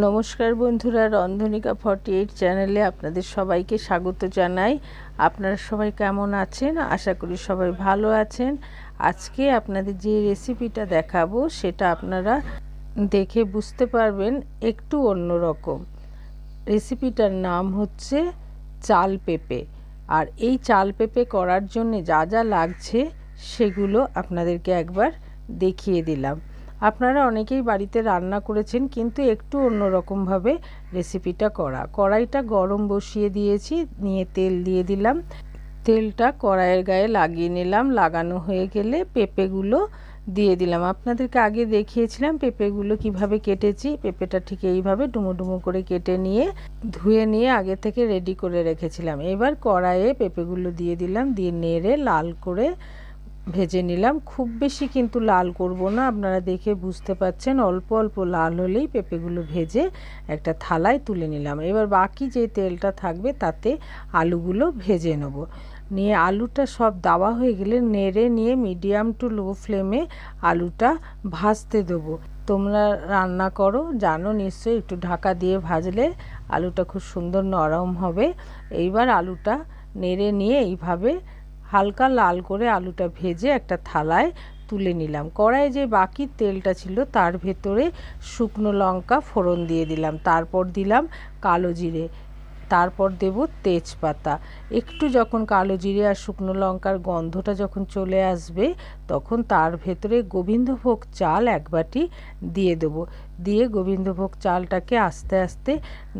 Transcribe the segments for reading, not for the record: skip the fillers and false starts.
নমস্কার বন্ধুরা, রন্ধনিকা 48 চ্যানেলে আপনাদের সবাইকে স্বাগত জানাই। আপনারা সবাই কেমন আছেন? আশা করি সবাই ভালো আছেন। আজকে আপনাদের যে রেসিপিটা দেখাবো সেটা আপনারা দেখে বুঝতে পারবেন একটু অন্যরকম। রেসিপিটার নাম হচ্ছে চাল পেঁপে। আর এই চাল পেঁপে করার জন্য যা যা লাগছে সেগুলো আপনাদেরকে একবার দেখিয়ে দিলাম। আপনারা অনেকেই বাড়িতে রান্না করেছেন, কিন্তু একটু অন্যরকমভাবে রেসিপিটা করা। কড়াইটা গরম বসিয়ে দিয়েছি, নিয়ে তেল দিয়ে দিলাম। তেলটা কড়াইয়ের গায়ে লাগিয়ে নিলাম। লাগানো হয়ে গেলে পেঁপেগুলো দিয়ে দিলাম। আপনাদেরকে আগে দেখিয়েছিলাম পেঁপেগুলো কিভাবে কেটেছি। পেঁপেটা ঠিক এইভাবে ডুমো ডুমো করে কেটে নিয়ে ধুয়ে নিয়ে আগে থেকে রেডি করে রেখেছিলাম। এবার কড়াইয়ে পেঁপেগুলো দিয়ে দিলাম, দিয়ে নেড়ে লাল করে ভেজে নিলাম। খুব বেশি কিন্তু লাল করব না, আপনারা দেখে বুঝতে পাচ্ছেন। অল্প অল্প লাল হলেই পেঁপেগুলো ভেজে একটা থালায় তুলে নিলাম। এবার বাকি যে তেলটা থাকবে তাতে আলুগুলো ভেজে নেব। নিয়ে আলুটা সব দেওয়া হয়ে গেলে নেড়ে নিয়ে মিডিয়াম টু লো ফ্লেমে আলুটা ভাজতে দেবো। তোমরা রান্না করো জানো নিশ্চয়ই, একটু ঢাকা দিয়ে ভাজলে আলুটা খুব সুন্দর নরম হবে। এইবার আলুটা নেড়ে নিয়ে এইভাবে হালকা লাল করে আলুটা ভেজে একটা থালায় তুলে নিলাম। কড়াইয়ে যে বাকি তেলটা ছিল তার ভেতরে শুকনো লঙ্কা ফোড়ন দিয়ে দিলাম, তারপর দিলাম কালো জিরে, তারপর দেব তেজপাতা। একটু যখন কালো জিরে আর শুকনো লঙ্কার গন্ধটা যখন চলে আসবে তখন তার ভেতরে গোবিন্দভোগ চাল এক বাটি দিয়ে দেবো। দিয়ে গোবিন্দভোগ চালটাকে আস্তে আস্তে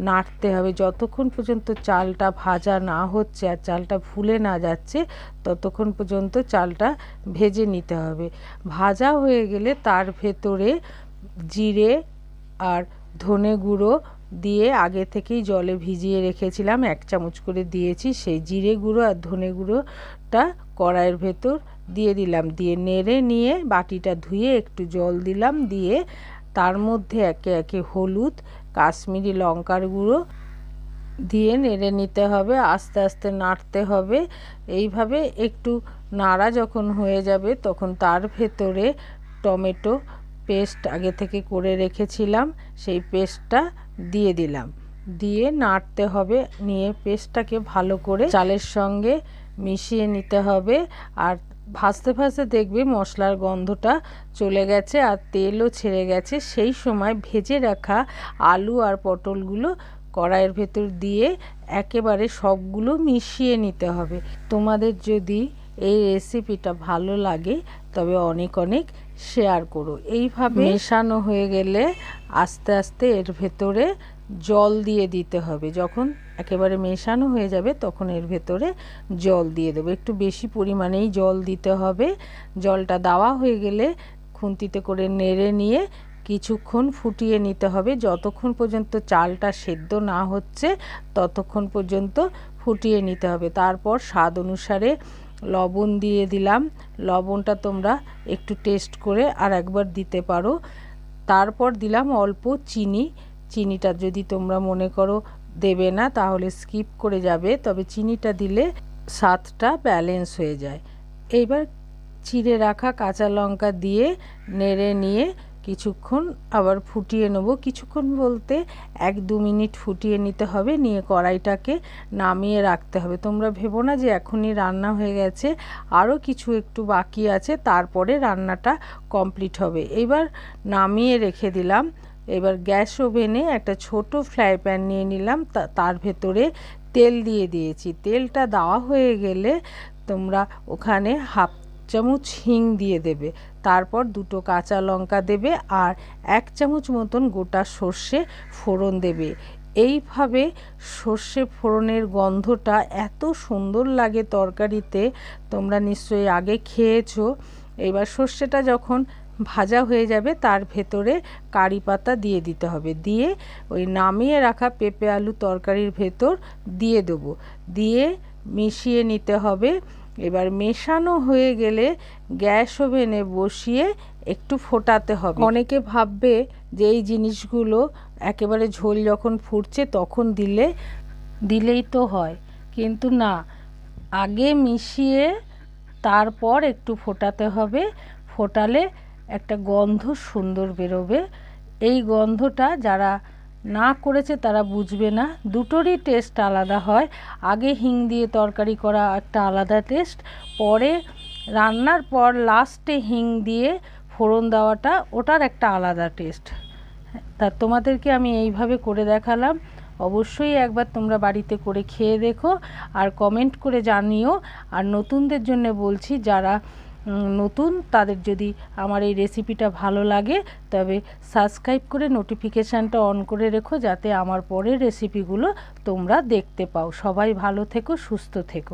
নাড়তে হবে। যতক্ষণ পর্যন্ত চালটা ভাজা না হচ্ছে আর চালটা ফুলে না যাচ্ছে ততক্ষণ পর্যন্ত চালটা ভেজে নিতে হবে। ভাজা হয়ে গেলে তার ভেতরে জিরে আর ধনে গুঁড়ো দিয়ে আগে থেকেই জলে ভিজিয়ে রেখেছিলাম, 1 চামচ করে দিয়েছি। সেই জিরে গুঁড়ো আর ধনে গুঁড়োটা কড়াইয়ের ভেতর দিয়ে দিলাম। দিয়ে নেড়ে নিয়ে বাটিটা ধুয়ে একটু জল দিলাম, দিয়ে তার মধ্যে একে একে হলুদ, কাশ্মীরি লঙ্কার গুঁড়ো দিয়ে নেড়ে নিতে হবে। আস্তে আস্তে নাড়তে হবে। এইভাবে একটু নাড়া যখন হয়ে যাবে তখন তার ভেতরে টমেটো পেস্ট আগে থেকে করে রেখেছিলাম, সেই পেস্টটা দিয়ে দিলাম। দিয়ে নাড়তে হবে। নিয়ে পেস্টটাকে ভালো করে চালের সঙ্গে মিশিয়ে নিতে হবে। আর ভাজতে ভাজতে দেখবে মশলার গন্ধটা চলে গেছে আর তেলও ছেড়ে গেছে। সেই সময় ভেজে রাখা আলু আর পটলগুলো কড়াইয়ের ভেতর দিয়ে একেবারে সবগুলো মিশিয়ে নিতে হবে। তোমাদের যদি এই রেসিপিটা ভালো লাগে তবে অনেক অনেক শেয়ার করো। এইভাবে মেশানো হয়ে গেলে আস্তে আস্তে এর ভেতরে জল দিয়ে দিতে হবে। যখন একেবারে মেশানো হয়ে যাবে তখন এর ভেতরে জল দিয়ে দেবো। একটু বেশি পরিমাণেই জল দিতে হবে। জলটা দেওয়া হয়ে গেলে খুন্তিতে করে নেড়ে নিয়ে কিছুক্ষণ ফুটিয়ে নিতে হবে। যতক্ষণ পর্যন্ত চালটা সেদ্ধ না হচ্ছে ততক্ষণ পর্যন্ত ফুটিয়ে নিতে হবে। তারপর স্বাদ অনুসারে লবণ দিয়ে দিলাম। লবণটা তোমরা একটু টেস্ট করে আর একবার দিতে পারো। তারপর দিলাম অল্প চিনি। চিনিটা যদি তোমরা মনে করো দেবে না তাহলে স্কিপ করে যাবে, তবে চিনিটা দিলে স্বাদটা ব্যালেন্স হয়ে যায়। এইবার চিড়ে রাখা কাঁচা লঙ্কা দিয়ে নেড়ে নিয়ে কিছুক্ষণ আবার ফুটিয়ে নেব। কিছুক্ষণ বলতে 1-2 মিনিট ফুটিয়ে নিতে হবে। নিয়ে কড়াইটাকে নামিয়ে রাখতে হবে। তোমরা ভেবো না যে এখনই রান্না হয়ে গেছে, আরও কিছু একটু বাকি আছে, তারপরে রান্নাটা কমপ্লিট হবে। এবার নামিয়ে রেখে দিলাম। এবার গ্যাস ওভেনে একটা ছোট ফ্রাই প্যান নিয়ে নিলাম, তার ভেতরে তেল দিয়ে দিয়েছি। তেলটা দেওয়া হয়ে গেলে তোমরা ওখানে 1/2 চামচ হিং দিয়ে দেবে। তারপর 2টো কাঁচা লঙ্কা দেবে আর 1 চামচ মতন গোটা সর্ষে ফোড়ন দেবে। এইভাবে সর্ষে ফোড়নের গন্ধটা এত সুন্দর লাগে তরকারিতে, তোমরা নিশ্চয়ই আগে খেয়েছো। এবার সর্ষেটা যখন ভাজা হয়ে যাবে তার ভেতরে কারি পাতা দিয়ে দিতে হবে। দিয়ে ওই নামিয়ে রাখা পেঁপে আলু তরকারির ভেতর দিয়ে দেবো। দিয়ে মিশিয়ে নিতে হবে। এবার মেশানো হয়ে গেলে গ্যাস ওভেনে বসিয়ে একটু ফোটাতে হবে। অনেকে ভাববে যে এই জিনিসগুলো একেবারে ঝোল যখন ফুটছে তখন দিলেই তো হয়, কিন্তু না, আগে মিশিয়ে তারপর একটু ফোটাতে হবে। ফোটালে একটা গন্ধ সুন্দর বেরোবে। এই গন্ধটা যারা না করেছে তারা বুঝবে না, দুটোরই টেস্ট আলাদা হয়। আগে হিং দিয়ে তরকারি করা একটা আলাদা টেস্ট, পরে রান্নার পর লাস্টে হিং দিয়ে ফোড়ন দেওয়াটা ওটার একটা আলাদা টেস্ট। তা তোমাদেরকে আমি এইভাবে করে দেখালাম, অবশ্যই একবার তোমরা বাড়িতে করে খেয়ে দেখো আর কমেন্ট করে জানিও। আর নতুনদের জন্য বলছি, যারা নতুন তাদের যদি আমার এই রেসিপিটা ভালো লাগে তবে সাবস্ক্রাইব করে নোটিফিকেশানটা অন করে রেখো, যাতে আমার পরের রেসিপিগুলো তোমরা দেখতে পাও। সবাই ভালো থেকো, সুস্থ থেকো।